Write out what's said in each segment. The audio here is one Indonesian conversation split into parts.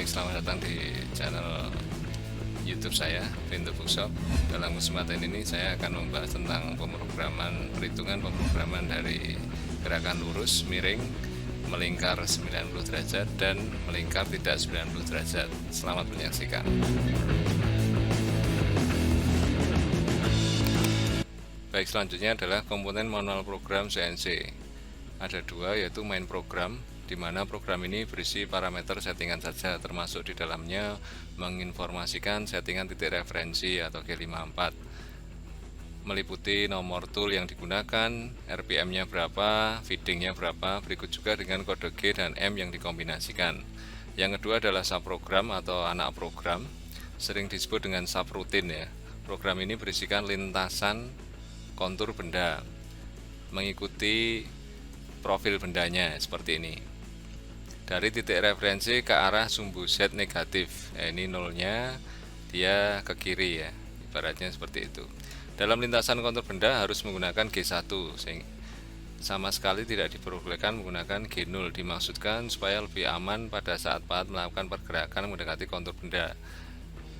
Baik, selamat datang di channel YouTube saya, Pintu Bookshop. Dalam kesempatan ini saya akan membahas tentang perhitungan pemrograman dari gerakan lurus, miring, melingkar 90 derajat, dan melingkar tidak 90 derajat. Selamat menyaksikan. Baik, selanjutnya adalah komponen manual program CNC. Ada dua, yaitu main program, di mana program ini berisi parameter settingan saja, termasuk di dalamnya menginformasikan settingan titik referensi atau G54, meliputi nomor tool yang digunakan, RPM-nya berapa, feeding-nya berapa, berikut juga dengan kode G dan M yang dikombinasikan. Yang kedua adalah subprogram atau anak program, sering disebut dengan subroutine ya. Program ini berisikan lintasan kontur benda, mengikuti profil bendanya seperti ini. Dari titik referensi ke arah sumbu Z negatif, ini nolnya, dia ke kiri ya, ibaratnya seperti itu. Dalam lintasan kontur benda harus menggunakan G1, sama sekali tidak diperbolehkan menggunakan G0. Dimaksudkan supaya lebih aman pada saat Pahat melakukan pergerakan mendekati kontur benda.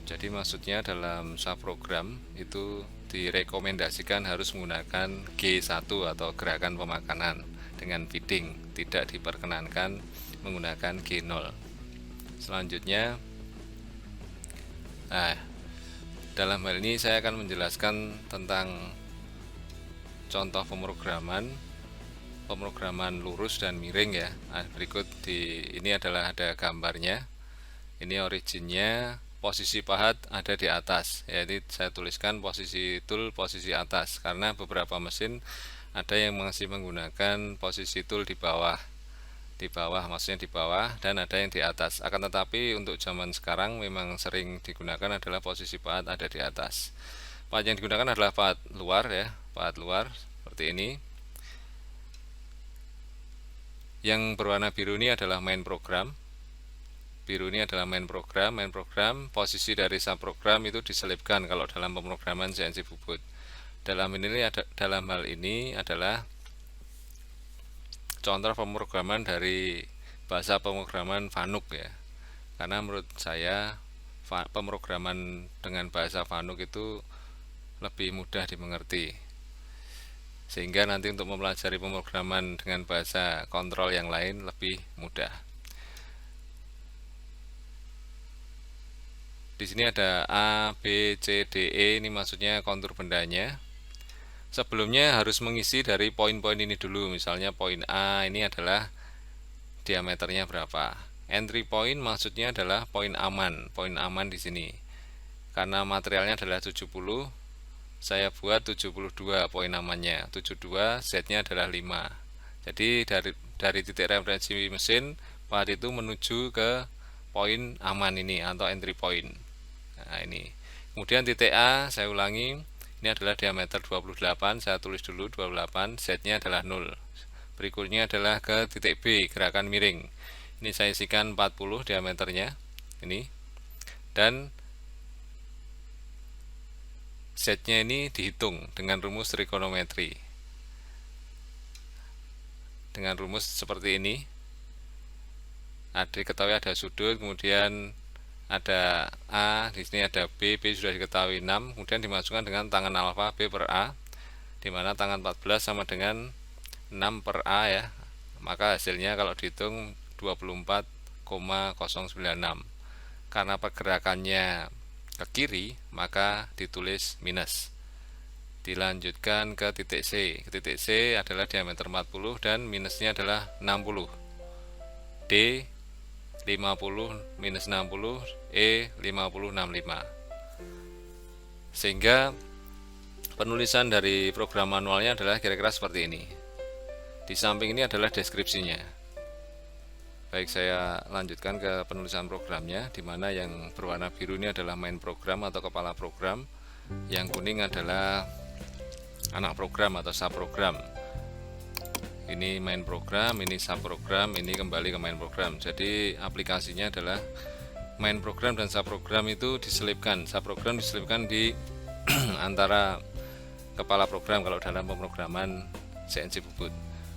Jadi maksudnya dalam subprogram itu direkomendasikan harus menggunakan G1 atau gerakan pemakanan dengan feeding, tidak diperkenankan menggunakan G0. Selanjutnya, dalam hal ini saya akan menjelaskan tentang contoh pemrograman lurus dan miring ya. Berikut ini adalah ada gambarnya. Ini originnya, posisi pahat ada di atas. Jadi saya tuliskan posisi tool posisi atas karena beberapa mesin ada yang masih menggunakan posisi tool di bawah, maksudnya di bawah, dan ada yang di atas. Akan tetapi untuk zaman sekarang memang sering digunakan adalah posisi pahat ada di atas. Pahat yang digunakan adalah pahat luar ya, pahat luar seperti ini. Yang berwarna biru ini adalah main program. Main program, posisi dari subprogram itu diselipkan kalau dalam pemrograman CNC bubut. Dalam hal ini adalah contoh pemrograman dari bahasa pemrograman Fanuc ya. Karena menurut saya pemrograman dengan bahasa Fanuc itu lebih mudah dimengerti. Sehingga nanti untuk mempelajari pemrograman dengan bahasa kontrol yang lain lebih mudah. Di sini ada A, B, C, D, E, ini maksudnya kontur bendanya. Sebelumnya harus mengisi dari poin-poin ini dulu. Misalnya poin A ini adalah diameternya berapa. Entry point maksudnya adalah poin aman di sini. Karena materialnya adalah 70, saya buat 72 poin amannya. 72, Z-nya adalah 5. Jadi dari titik referensi mesin, pahat itu menuju ke poin aman ini atau entry point. Nah, ini. Kemudian titik A, saya ulangi, ini adalah diameter 28, saya tulis dulu 28, Z-nya adalah 0. Berikutnya adalah ke titik B, gerakan miring. Ini saya isikan 40 diameternya, ini. Dan Z-nya ini dihitung dengan rumus trigonometri. Dengan rumus seperti ini. Diketahui ada sudut, kemudian ada A, di sini ada B sudah diketahui 6, kemudian dimasukkan dengan tangan alfa B per A, di mana tangan 14 sama dengan 6 per A ya. Maka hasilnya kalau dihitung 24,096. Karena pergerakannya ke kiri, maka ditulis minus. Dilanjutkan ke titik C. Titik C adalah diameter 40 dan minusnya adalah 60. D 50 minus 60, E 5065. Sehingga penulisan dari program manualnya adalah kira-kira seperti ini. Di samping ini adalah deskripsinya. Baik, saya lanjutkan ke penulisan programnya, di mana yang berwarna biru ini adalah main program atau kepala program, yang kuning adalah anak program atau subprogram. Ini main program, ini subprogram, ini kembali ke main program. Jadi aplikasinya adalah main program dan subprogram itu diselipkan. Subprogram diselipkan di antara kepala program kalau dalam pemrograman CNC bubut.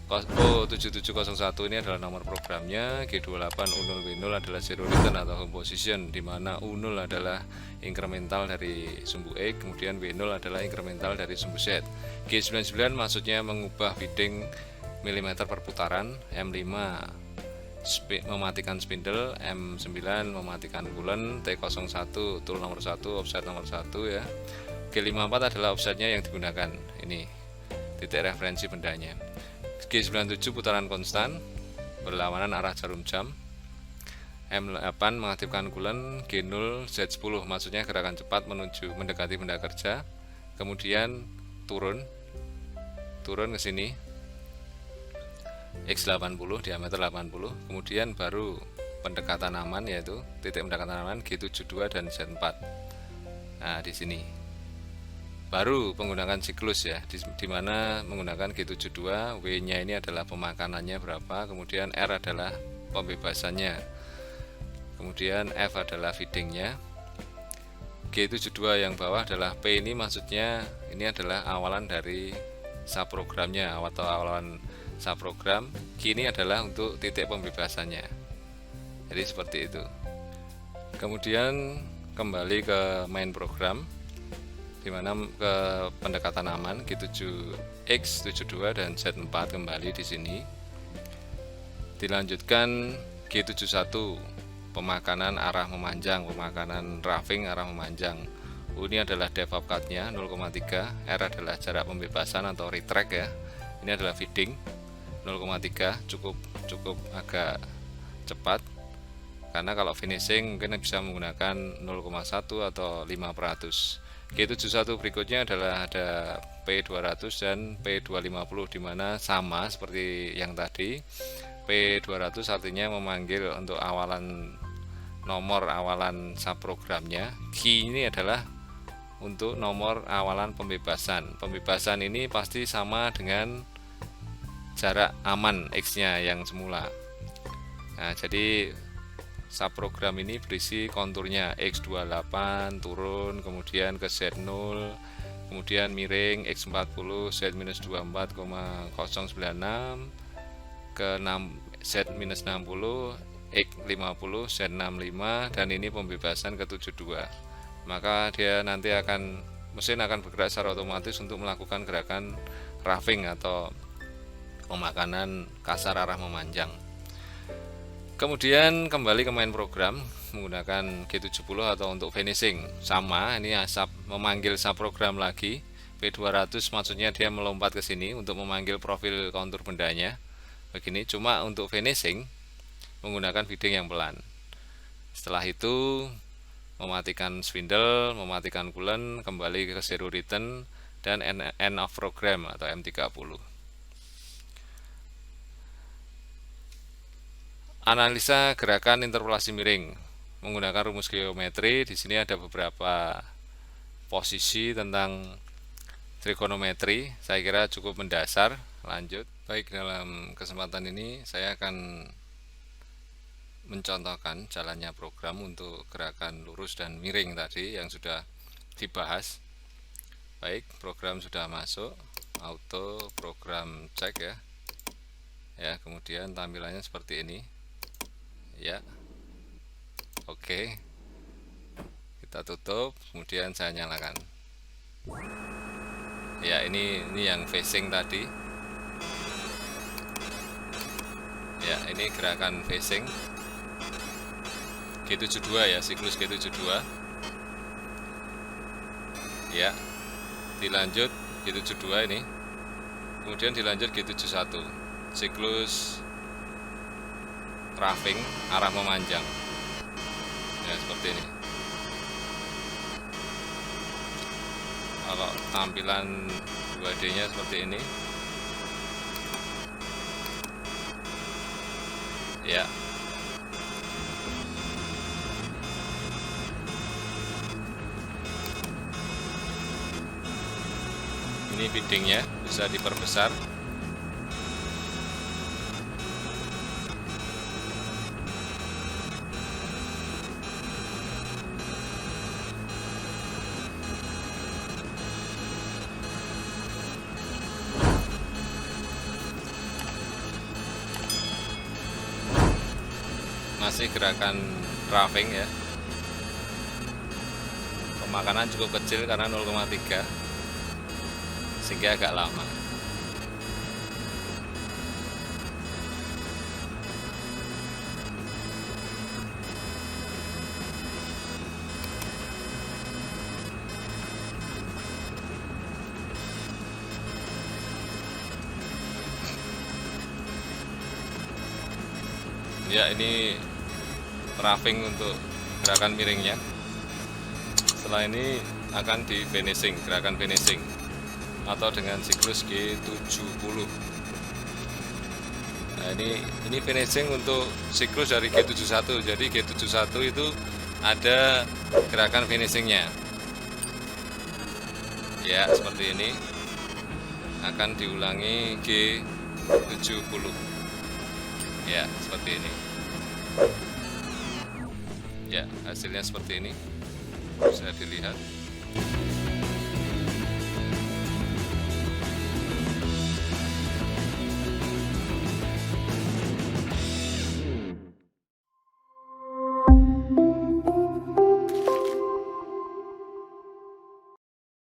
7701 ini adalah nomor programnya, G28 U0 W0 adalah zero return atau home position, di mana U0 adalah incremental dari sumbu X, kemudian W0 adalah incremental dari sumbu Z. G99 maksudnya mengubah feeding mm per putaran, M5 mematikan spindle, M9 mematikan bulan, T01 tool nomor 1, offset nomor 1 ya. G54 adalah offsetnya yang digunakan, ini titik referensi bendanya. G97 putaran konstan berlawanan arah jarum jam, M8 mengaktifkan kulen, G0 Z10 maksudnya gerakan cepat menuju mendekati benda kerja, kemudian turun ke sini X80 diameter 80, kemudian baru pendekatan aman yaitu titik pendekatan aman G72 dan Z4. Nah, di sini baru penggunaan siklus ya, di mana menggunakan G72, W-nya ini adalah pemakanannya berapa, kemudian R adalah pembebasannya, kemudian F adalah feedingnya. G72 yang bawah adalah P, ini maksudnya ini adalah awalan dari subprogramnya atau awalan subprogram. Q ini adalah untuk titik pembebasannya. Jadi seperti itu. Kemudian kembali ke main program, di mana ke pendekatan aman G7X, 72 dan Z4 kembali di sini. Dilanjutkan G71 pemakanan arah memanjang, pemakanan roughing arah memanjang. U ini adalah DevOps cut-nya 0,3, R adalah jarak pembebasan atau retract ya. Ini adalah feeding 0,3, cukup agak cepat. Karena kalau finishing mungkin bisa menggunakan 0,1 atau 5%. G71 berikutnya adalah ada P200 dan P250, di mana sama seperti yang tadi. P200 artinya memanggil untuk awalan nomor awalan subprogramnya. Q ini adalah untuk nomor awalan pembebasan. Pembebasan ini pasti sama dengan jarak aman X-nya yang semula. Nah, jadi subprogram ini berisi konturnya X28 turun, kemudian ke Z0, kemudian miring X40 Z-24,096 ke Z-60 X50 Z65, dan ini pembebasan ke 72. Maka dia nanti mesin akan bergerak secara otomatis untuk melakukan gerakan roughing atau pemakanan kasar arah memanjang. Kemudian kembali ke main program menggunakan G70 atau untuk finishing sama, ini memanggil subprogram lagi. P200 maksudnya dia melompat ke sini untuk memanggil profil kontur bendanya begini, cuma untuk finishing menggunakan feeding yang pelan. Setelah itu mematikan spindle, mematikan kulen, kembali ke zero return dan end of program atau M30. Analisa gerakan interpolasi miring menggunakan rumus geometri. Di sini ada beberapa posisi tentang trigonometri. Saya kira cukup mendasar. Lanjut. Baik, dalam kesempatan ini saya akan mencontohkan jalannya program untuk gerakan lurus dan miring tadi yang sudah dibahas. Baik, program sudah masuk. Auto program cek ya. Ya, kemudian tampilannya seperti ini. Ya, oke, kita tutup, kemudian saya nyalakan. Ya, ini yang facing tadi. Ya, ini gerakan facing G72 ya, siklus G72. Ya, dilanjut G72 ini, kemudian dilanjut G71, siklus roughing arah memanjang ya, seperti ini. Kalau tampilan 2D nya seperti ini ya. Ini feedingnya bisa diperbesar. masih gerakan roughing ya, pemakanan cukup kecil karena 0,3 sehingga agak lama. Ya, ini roughing untuk gerakan miringnya. Setelah ini akan di finishing, gerakan finishing atau dengan siklus G70. Nah, ini finishing untuk siklus dari G71. Jadi G71 itu ada gerakan finishingnya. Ya, seperti ini. Akan diulangi G70. Ya, seperti ini. Ya, hasilnya seperti ini. Bisa dilihat.